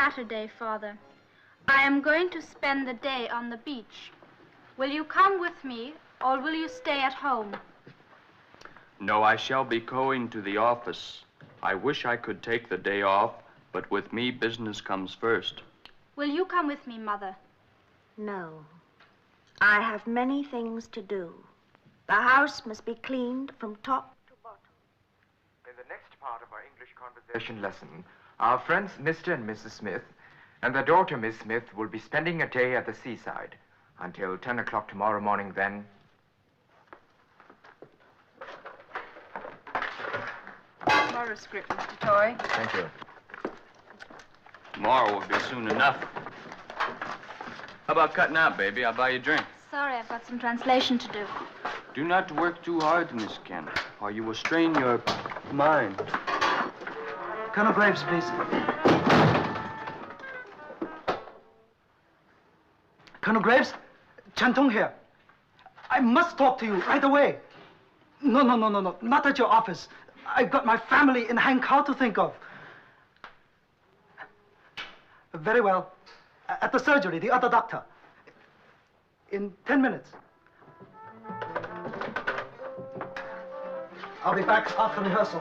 Saturday, Father. I am going to spend the day on the beach. Will you come with me, or will you stay at home? No, I shall be going to the office. I wish I could take the day off, but with me, business comes first. Will you come with me, Mother? No. I have many things to do. The house must be cleaned from top to bottom. In the next part of our English conversation lesson, our friends Mr. and Mrs. Smith and their daughter Miss Smith will be spending a day at the seaside until 10 o'clock tomorrow morning then. Tomorrow's script, Mr. Toy. Thank you. Tomorrow will be soon enough. How about cutting out, baby? I'll buy you a drink. Sorry, I've got some translation to do. Do not work too hard, Miss Kent, or you will strain your mind. Colonel Graves, please. Colonel Graves, Chantong here. I must talk to you right away. No, not at your office. I've got my family in Hankow to think of. Very well. At the surgery, the other doctor. In 10 minutes. I'll be back after rehearsal.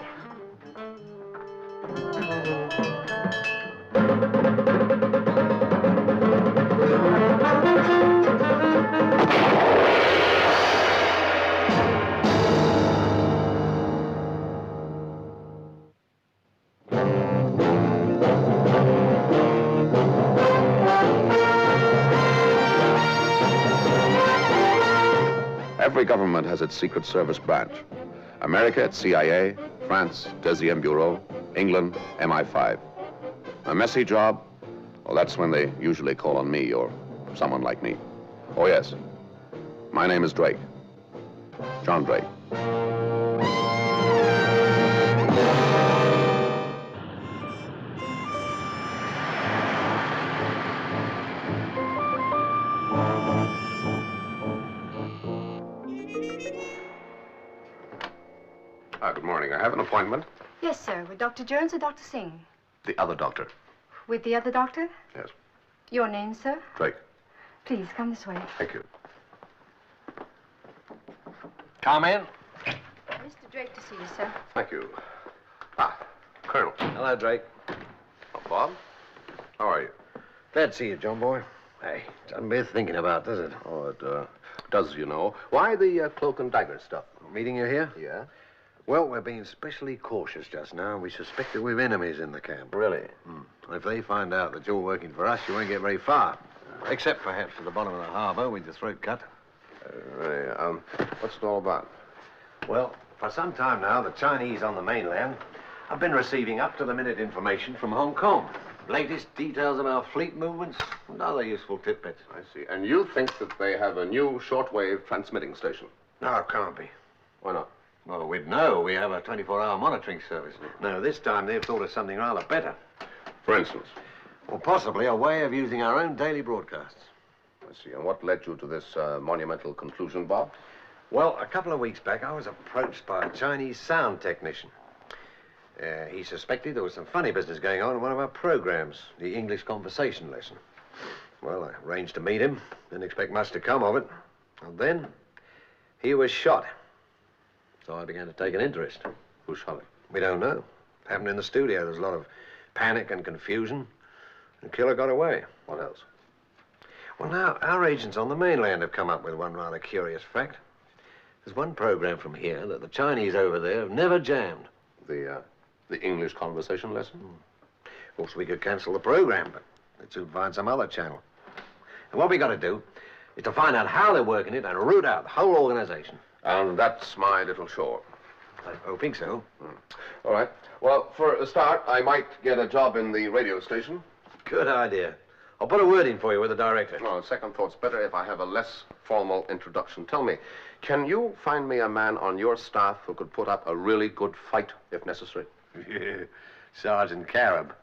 Every government has its Secret Service branch. America, it's CIA, France, Deuxième Bureau, England, MI5. A messy job? Well, that's when they usually call on me or someone like me. Oh, yes. My name is Drake. John Drake. Good morning. I have an appointment. Yes, sir. With Dr. Jones or Dr. Singh? The other doctor. With the other doctor? Yes. Your name, sir? Drake. Please, come this way. Thank you. Come in. Mr. Drake to see you, sir. Thank you. Ah, Colonel. Hello, Drake. Oh, Bob. How are you? Glad to see you, John boy. Hey, doesn't bear thinking about, does it? Oh, it does, you know. Why the cloak and dagger stuff? Meeting you here? Yeah? Well, we're being especially cautious just now. We suspect that we've enemies in the camp. Really? If they find out that you're working for us, you won't get very far. Except perhaps to the bottom of the harbor with your throat cut. What's it all about? Well, for some time now, the Chinese on the mainland have been receiving up-to-the-minute information from Hong Kong. Latest details of our fleet movements and other useful tidbits. I see. And you think that they have a new shortwave transmitting station? No, it can't be. Why not? Well, we'd know. We have a 24-hour monitoring service. No, this time they've thought of something rather better. For instance? Well, possibly a way of using our own daily broadcasts. I see. And what led you to this monumental conclusion, Bob? Well, a couple of weeks back, I was approached by a Chinese sound technician. He suspected there was some funny business going on in one of our programs, the English conversation lesson. Well, I arranged to meet him. Didn't expect much to come of it. And then he was shot. So I began to take an interest. Who shot him? We don't know. It happened in the studio. There was a lot of panic and confusion. The killer got away. What else? Well, now, our agents on the mainland have come up with one rather curious fact. There's one program from here that the Chinese over there have never jammed. The English conversation lesson? Of course, we could cancel the program, but they'd soon find some other channel. And what we got to do is to find out how they're working it and root out the whole organization. And that's my little show. I'm hoping so. All right. Well, for a start, I might get a job in the radio station. Good idea. I'll put a word in for you with the director. Well, second thought's better if I have a less formal introduction. Tell me, can you find me a man on your staff who could put up a really good fight if necessary? Sergeant Carib.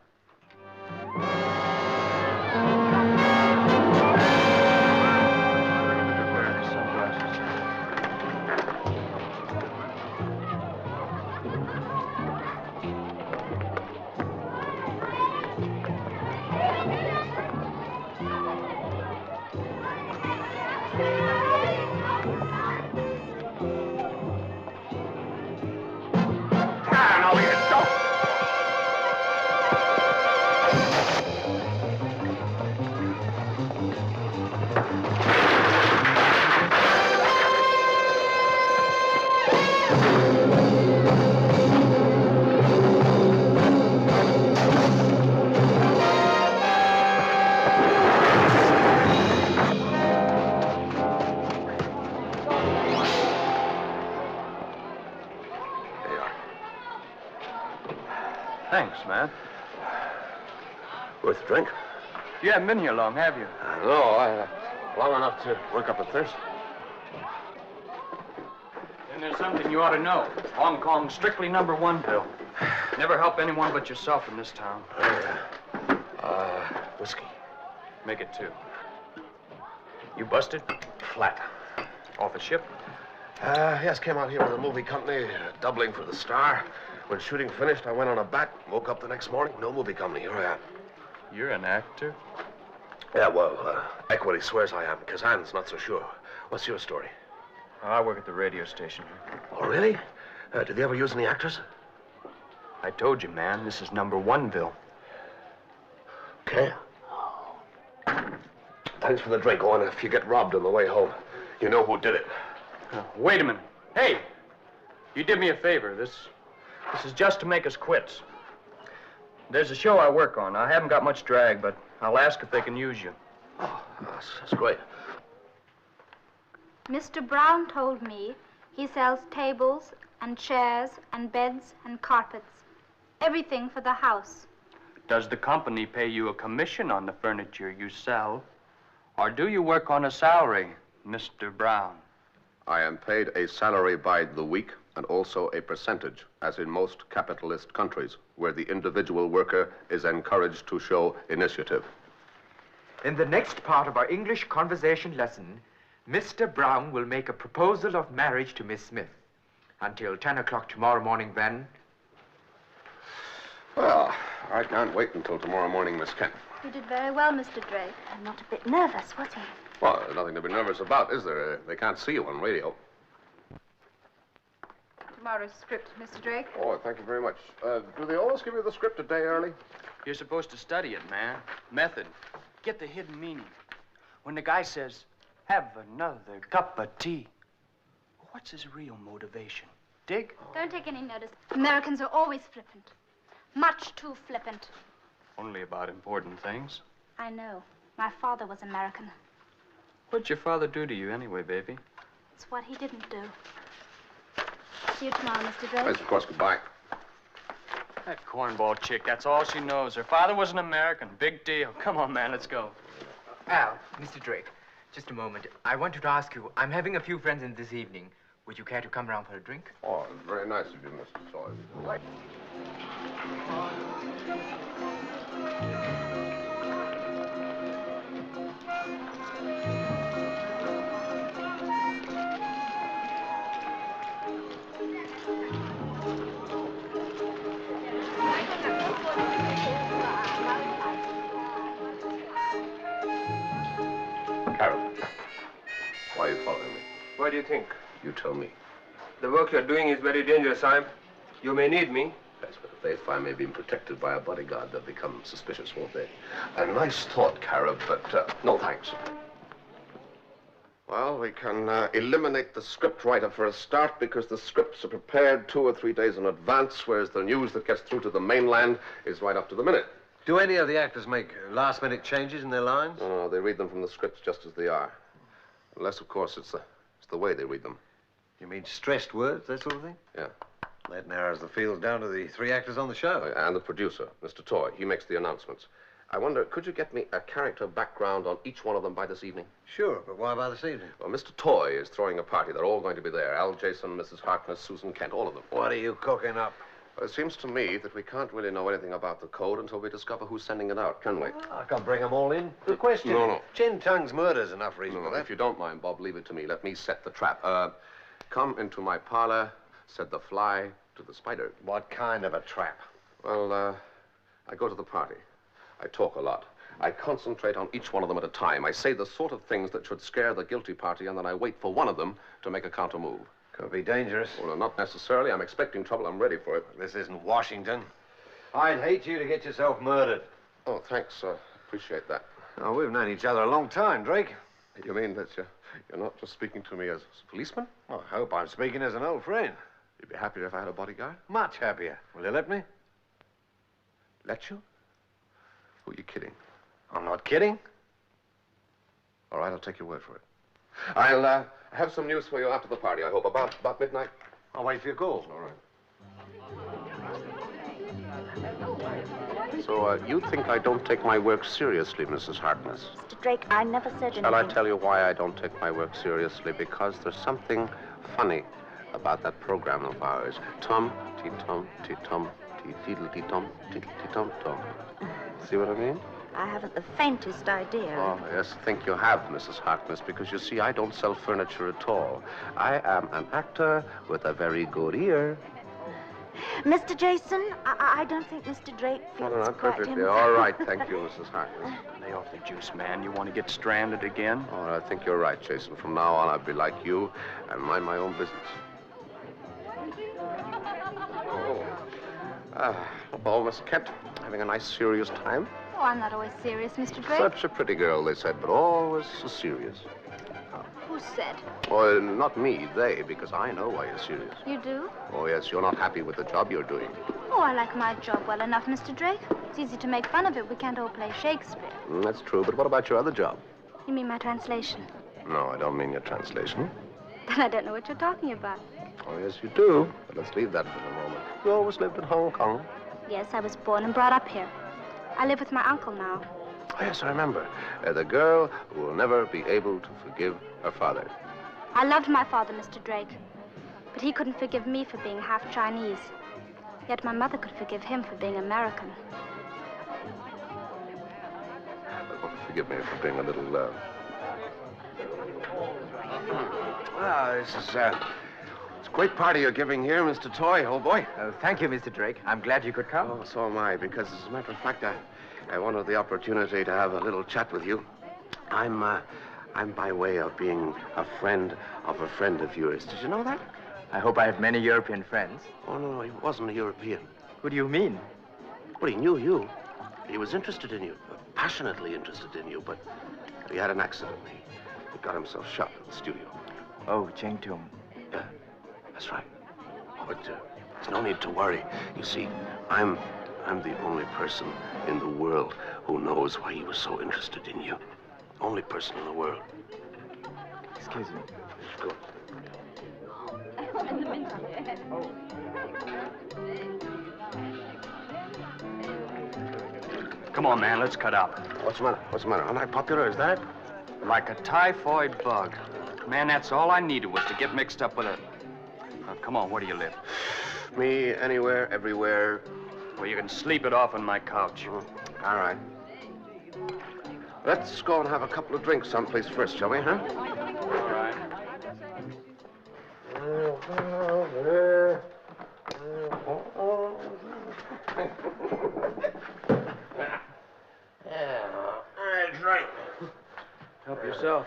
Thanks, man. Worth a drink? You haven't been here long, have you? No, long enough to work up a thirst. Then there's something you ought to know. Hong Kong's strictly #1, Bill. Never help anyone but yourself in this town. Whiskey. Make it 2. You busted? Flat. Off a ship? Yes, came out here with a movie company, doubling for the Star. When shooting finished, I went on a bat, woke up the next morning, no movie company. Here I am. You're an actor? Yeah, well, Equity swears I am. Kazan's not so sure. What's your story? I work at the radio station. Oh, really? Did they ever use any actors? I told you, man, this is #1ville. Okay. Thanks for the drink. Oh, and if you get robbed on the way home, you know who did it. Wait a minute. Hey, you did me a favor. This is just to make us quits. There's a show I work on. I haven't got much drag, but I'll ask if they can use you. Oh, that's great. Mr. Brown told me he sells tables and chairs and beds and carpets. Everything for the house. Does the company pay you a commission on the furniture you sell? Or do you work on a salary, Mr. Brown? I am paid a salary by the week and also a percentage, as in most capitalist countries, where the individual worker is encouraged to show initiative. In the next part of our English conversation lesson, Mr. Brown will make a proposal of marriage to Miss Smith. Until 10 o'clock tomorrow morning, then. Well, I can't wait until tomorrow morning, Miss Kent. You did very well, Mr. Drake. I'm not a bit nervous, was he? Well, there's nothing to be nervous about, is there? They can't see you on radio. Tomorrow's script, Mr. Drake. Oh, thank you very much. Do they always give you the script a day early? You're supposed to study it, man. Method. Get the hidden meaning. When the guy says, have another cup of tea, what's his real motivation? Dig? Don't take any notice. Americans are always flippant. Much too flippant. Only about important things. I know. My father was American. What'd your father do to you anyway, baby? It's what he didn't do. See you tomorrow, Mr. Drake. Yes, of course. Goodbye. That cornball chick, that's all she knows. Her father was an American. Big deal. Come on, man, let's go. Al, Mr. Drake, just a moment. I wanted to ask you, I'm having a few friends in this evening. Would you care to come around for a drink? Oh, very nice of you, Mr. Sawyer. Right. Carol, why are you following me? What do you think? You tell me. The work you're doing is very dangerous, Sam. You may need me. Yes, but if they find me being protected by a bodyguard, they'll become suspicious, won't they? A nice thought, Carol, but no thanks. Well, we can eliminate the script writer for a start because the scripts are prepared 2 or 3 days in advance, whereas the news that gets through to the mainland is right up to the minute. Do any of the actors make last-minute changes in their lines? No, they read them from the scripts just as they are. Unless, of course, it's the way they read them. You mean stressed words, that sort of thing? Yeah. That narrows the field down to the 3 actors on the show. And the producer, Mr. Toy. He makes the announcements. I wonder, could you get me a character background on each one of them by this evening? Sure, but why by this evening? Well, Mr. Toy is throwing a party. They're all going to be there. Al Jason, Mrs. Harkness, Susan Kent, all of them. What are you cooking up? Well, it seems to me that we can't really know anything about the code until we discover who's sending it out, can we? I can bring them all in. The question. No. Chin Tongue's murder's enough reason No, for that. if you don't mind, Bob, leave it to me. Let me set the trap. Come into my parlor, set the fly to the spider. What kind of a trap? Well, I go to the party. I talk a lot. I concentrate on each one of them at a time. I say the sort of things that should scare the guilty party, and then I wait for one of them to make a counter move. Could be dangerous. Well, not necessarily. I'm expecting trouble. I'm ready for it. This isn't Washington. I'd hate you to get yourself murdered. Oh, thanks. Appreciate that. Oh, we've known each other a long time, Drake. You mean that you're not just speaking to me as a policeman? Well, I hope I'm speaking as an old friend. You'd be happier if I had a bodyguard? Much happier. Will you let me? Let you? Who are you kidding? I'm not kidding. All right, I'll take your word for it. I'll have some news for you after the party, I hope. About midnight. I'll wait for your call. All right. So, you think I don't take my work seriously, Mrs. Harkness? Mr. Drake, I never said anything. Shall I tell you why I don't take my work seriously? Because there's something funny about that program of ours. Tom, tea-tom, tea-tom, tea-teedle-tea-tom, tea-tea-tom-tom. See what I mean? I haven't the faintest idea. Oh, yes, I think you have, Mrs. Harkness, because you see, I don't sell furniture at all. I am an actor with a very good ear. Mr. Jason, I don't think Mr. Drake feels No, quite perfectly. himself. All right, thank you, Mrs. Harkness. Lay off the juice, man. You want to get stranded again? Oh, I think you're right, Jason. From now on, I'll be like you and mind my own business. Oh, Miss Kent, having a nice, serious time? Oh, I'm not always serious, Mr. Drake. Such a pretty girl, they said, but always so serious. Who said? Oh, not me, they, because I know why you're serious. You do? Oh, yes, you're not happy with the job you're doing. Oh, I like my job well enough, Mr. Drake. It's easy to make fun of it. We can't all play Shakespeare. That's true, but what about your other job? You mean my translation? No, I don't mean your translation. Then I don't know what you're talking about. Oh, yes, you do. But let's leave that for the moment. You always lived in Hong Kong. Yes, I was born and brought up here. I live with my uncle now. Oh, yes, I remember. The girl who will never be able to forgive her father. I loved my father, Mr. Drake. But he couldn't forgive me for being half Chinese. Yet my mother could forgive him for being American. Forgive me for being a little, This is it's a great party you're giving here, Mr. Toy, old boy. Thank you, Mr. Drake. I'm glad you could come. Oh, so am I, because as a matter of fact, I wanted the opportunity to have a little chat with you. I'm by way of being a friend of yours. Did you know that? I hope I have many European friends. Oh, no, he wasn't a European. Who do you mean? Well, he knew you. He was interested in you, passionately interested in you, but he had an accident. He got himself shot in the studio. Oh, Cheng Tung. Yeah, that's right. Oh, but there's no need to worry. You see, I'm the only person in the world who knows why he was so interested in you. Only person in the world. Excuse me. Good. Come on, man, let's cut out. What's the matter? What's the matter? Am I popular, is that? Like a typhoid bug. Man, that's all I needed was to get mixed up with a... come on, where do you live? Me, anywhere, everywhere. Well, you can sleep it off on my couch. All right. Let's go and have a couple of drinks someplace first, shall we, huh? All right. That's right. Help yourself.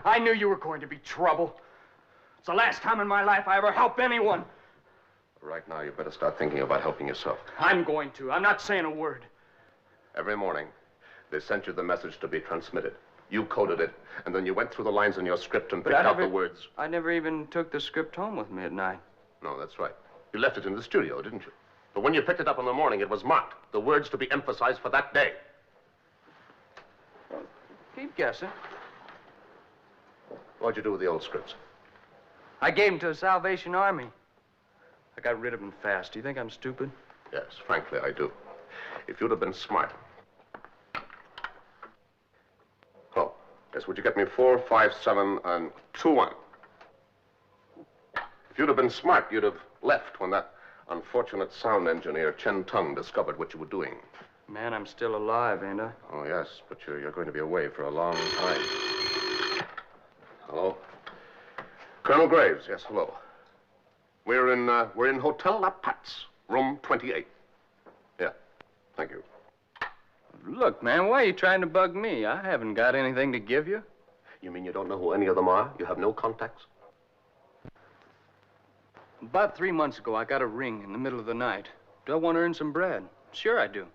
I knew you were going to be trouble. It's the last time in my life I ever helped anyone. Right now, you better start thinking about helping yourself. I'm going to. I'm not saying a word. Every morning, they sent you the message to be transmitted. You coded it, and then you went through the lines in your script and picked out the words. I never even took the script home with me at night. No, that's right. You left it in the studio, didn't you? But when you picked it up in the morning, it was marked. The words to be emphasized for that day. Well, keep guessing. What'd you do with the old scripts? I gave them to the Salvation Army. I got rid of them fast. Do you think I'm stupid? Yes, frankly, I do. If you'd have been smart. Oh, yes, would you get me 4, 5, 7, and 2, 1? If you'd have been smart, you'd have left when that unfortunate sound engineer, Chen Tung, discovered what you were doing. Man, I'm still alive, ain't I? Oh, yes, but you're going to be away for a long time. Hello? Colonel Graves, yes, hello. We're in Hotel La Paz, room 28. Yeah, thank you. Look, man, why are you trying to bug me? I haven't got anything to give you. You mean you don't know who any of them are? You have no contacts? About 3 months ago, I got a ring in the middle of the night. Do I want to earn some bread? Sure I do.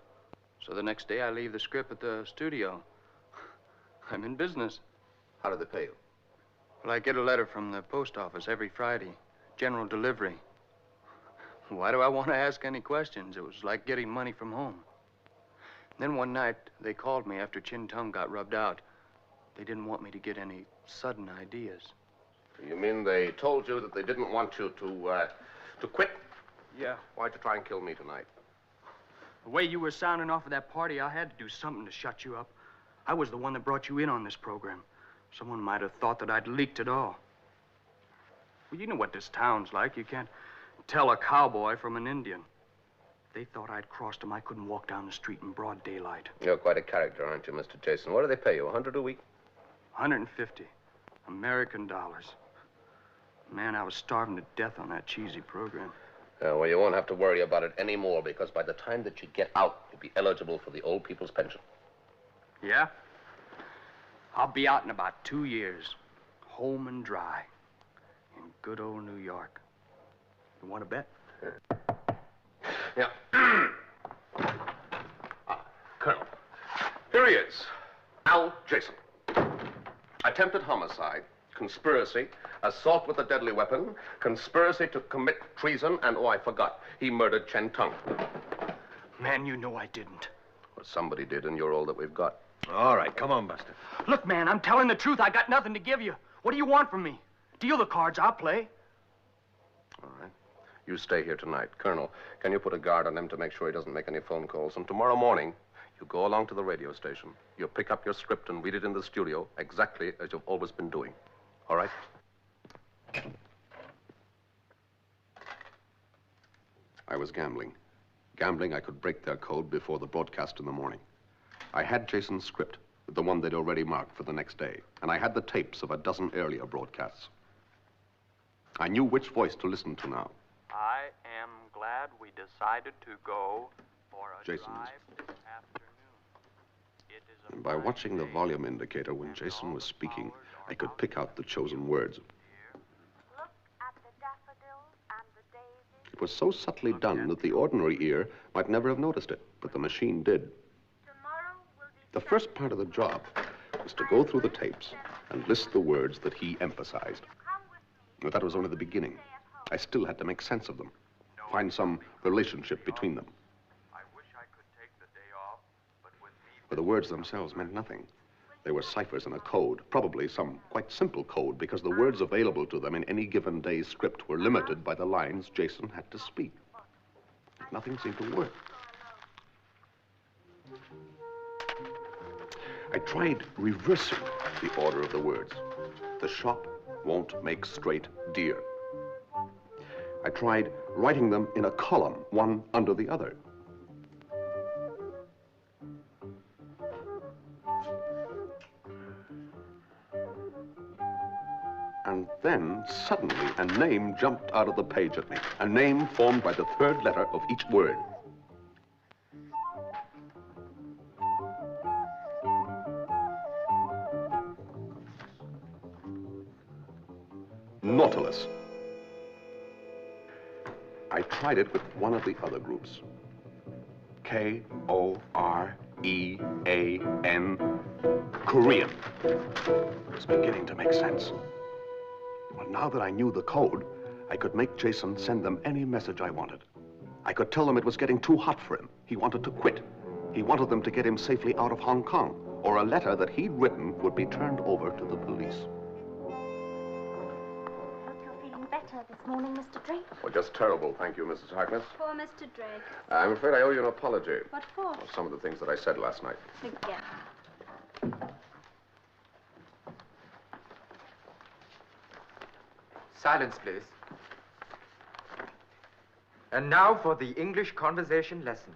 So the next day, I leave the script at the studio. I'm in business. How do they pay you? Well, I get a letter from the post office every Friday. General delivery. Why do I want to ask any questions? It was like getting money from home. Then one night, they called me after Chin Tung got rubbed out. They didn't want me to get any sudden ideas. You mean they told you that they didn't want you to quit? Yeah. Why'd you try and kill me tonight? The way you were sounding off at that party, I had to do something to shut you up. I was the one that brought you in on this program. Someone might have thought that I'd leaked it all. Well, you know what this town's like. You can't tell a cowboy from an Indian. They thought I'd crossed them. I couldn't walk down the street in broad daylight. You're quite a character, aren't you, Mr. Jason? What do they pay you, 100 a week? 150 American dollars. Man, I was starving to death on that cheesy program. Well, you won't have to worry about it anymore, because by the time that you get out, you'll be eligible for the old people's pension. Yeah? I'll be out in about 2 years. Home and dry. In good old New York. You want to bet? Yeah. Colonel, here he is. Al Jason. Attempted homicide, conspiracy, assault with a deadly weapon, conspiracy to commit treason, and, oh, I forgot, he murdered Chen Tung. Man, you know I didn't. Well, somebody did, and you're all that we've got. All right, come on, Buster. Look, man, I'm telling the truth. I got nothing to give you. What do you want from me? Deal the cards, I'll play. All right. You stay here tonight. Colonel, can you put a guard on him to make sure he doesn't make any phone calls? And tomorrow morning, you go along to the radio station. You pick up your script and read it in the studio exactly as you've always been doing. All right? I was gambling. Gambling I could break their code before the broadcast in the morning. I had Jason's script, the one they'd already marked for the next day, and I had the tapes of a dozen earlier broadcasts. I knew which voice to listen to now. I am glad we decided to go for a Jason's. drive this afternoon. It is a And by watching the volume indicator when Jason was speaking, I could pick out the chosen words. Look at the daffodils and the daisies. It was so subtly done that the ordinary ear might never have noticed it, but the machine did. Tomorrow will be The first part of the job was to go through the tapes and list the words that he emphasized. But that was only the beginning. I still had to make sense of them, find some relationship between them. I wish I could take the day off, but with me But the words themselves meant nothing. They were ciphers in a code, probably some quite simple code, because the words available to them in any given day's script were limited by the lines Jason had to speak. Nothing seemed to work. I tried reversing the order of the words. The shop won't make straight deer. I tried writing them in a column, one under the other. And then, suddenly, a name jumped out of the page at me. A name formed by the third letter of each word. Nautilus. I tried it with one of the other groups. Korean. Korean. It's beginning to make sense. But now that I knew the code, I could make Jason send them any message I wanted. I could tell them it was getting too hot for him. He wanted to quit. He wanted them to get him safely out of Hong Kong, or a letter that he'd written would be turned over to the police. Hope you're feeling better this morning, Mr. Drake. Well, just terrible, thank you, Mrs. Harkness. Poor Mr. Drake. I'm afraid I owe you an apology. What for? For some of the things that I said last night. Again. Silence, please. And now for the English conversation lesson.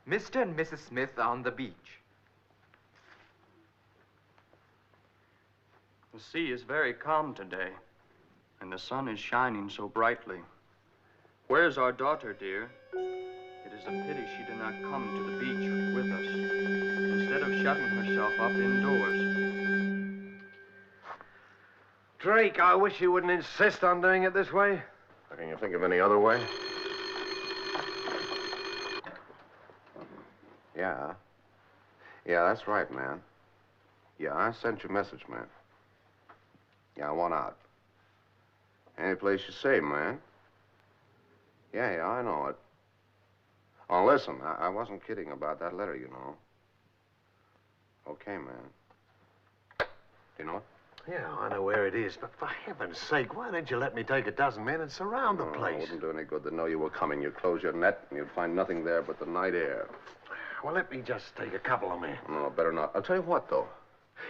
Mr. and Mrs. Smith are on the beach. The sea is very calm today, and the sun is shining so brightly. Where's our daughter, dear? It is a pity she did not come to the beach with us, instead of shutting herself up indoors. Drake, I wish you wouldn't insist on doing it this way. Can you think of any other way? Yeah. Yeah, that's right, man. Yeah, I sent you a message, man. Yeah, I want out. Any place you say, man. Yeah, I know it. Oh, listen, I wasn't kidding about that letter, you know. Okay, man. You know it? Yeah, I know where it is, but for heaven's sake, why didn't you let me take a dozen men and surround the place? It wouldn't do any good to know you were coming. You'd close your net, and you'd find nothing there but the night air. Well, let me just take a couple of men. No, better not. I'll tell you what, though.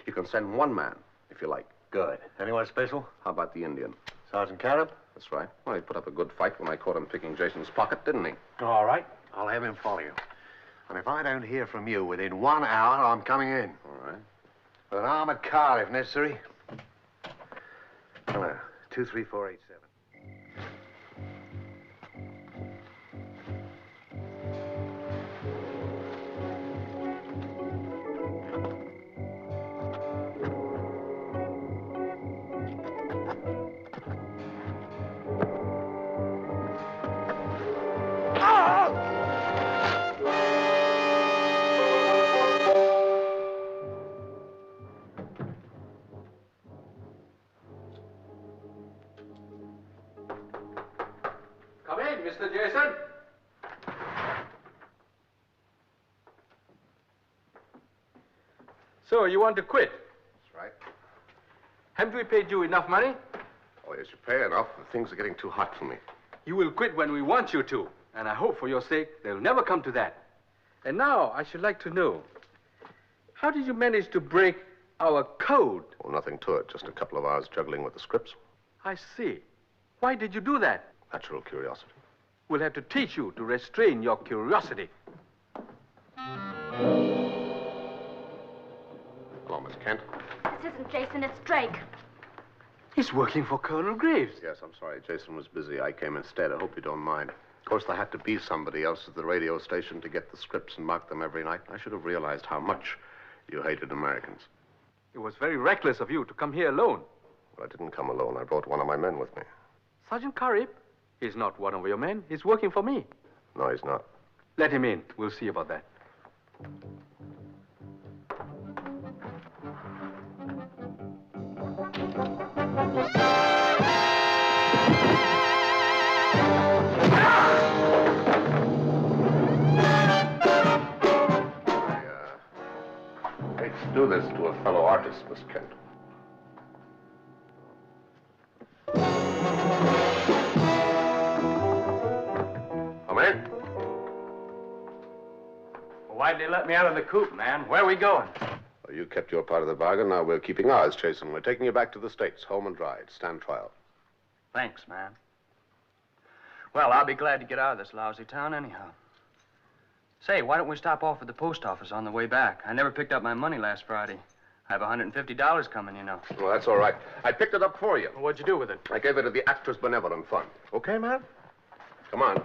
You can send one man, if you like. Good. Anyone special? How about the Indian? Sergeant Carib? That's right. Well, he put up a good fight when I caught him picking Jason's pocket, didn't he? All right. I'll have him follow you. And if I don't hear from you within 1 hour, I'm coming in. All right. With an armored car, if necessary. 23487. Come in, Mr. Jason. So, you want to quit? That's right. Haven't we paid you enough money? Oh, yes, you pay enough. Things are getting too hot for me. You will quit when we want you to. And I hope for your sake they'll never come to that. And now I should like to know, how did you manage to break our code? Oh, nothing to it. Just a couple of hours juggling with the scripts. I see. Why did you do that? Natural curiosity. We'll have to teach you to restrain your curiosity. Hello, Miss Kent. This isn't Jason, it's Drake. He's working for Colonel Graves. Yes, I'm sorry. Jason was busy. I came instead. I hope you don't mind. Of course, there had to be somebody else at the radio station to get the scripts and mark them every night. I should have realized how much you hated Americans. It was very reckless of you to come here alone. Well, I didn't come alone. I brought one of my men with me. Sergeant Carib? He's not one of your men. He's working for me. No, he's not. Let him in. We'll see about that. I hate to do this to a fellow artist, Miss Kent. Come in. Well, why'd they let me out of the coop, man? Where are we going? Well, you kept your part of the bargain. Now we're keeping ours, Jason. We're taking you back to the States, home and dry, to stand trial. Thanks, man. Well, I'll be glad to get out of this lousy town anyhow. Say, why don't we stop off at the post office on the way back? I never picked up my money last Friday. I have $150 coming, you know. Well, that's all right. I picked it up for you. What'd you do with it? I gave it to the Actors Benevolent Fund. Okay, man? Come on.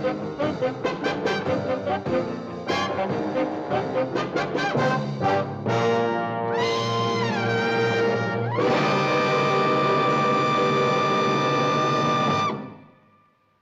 Yes.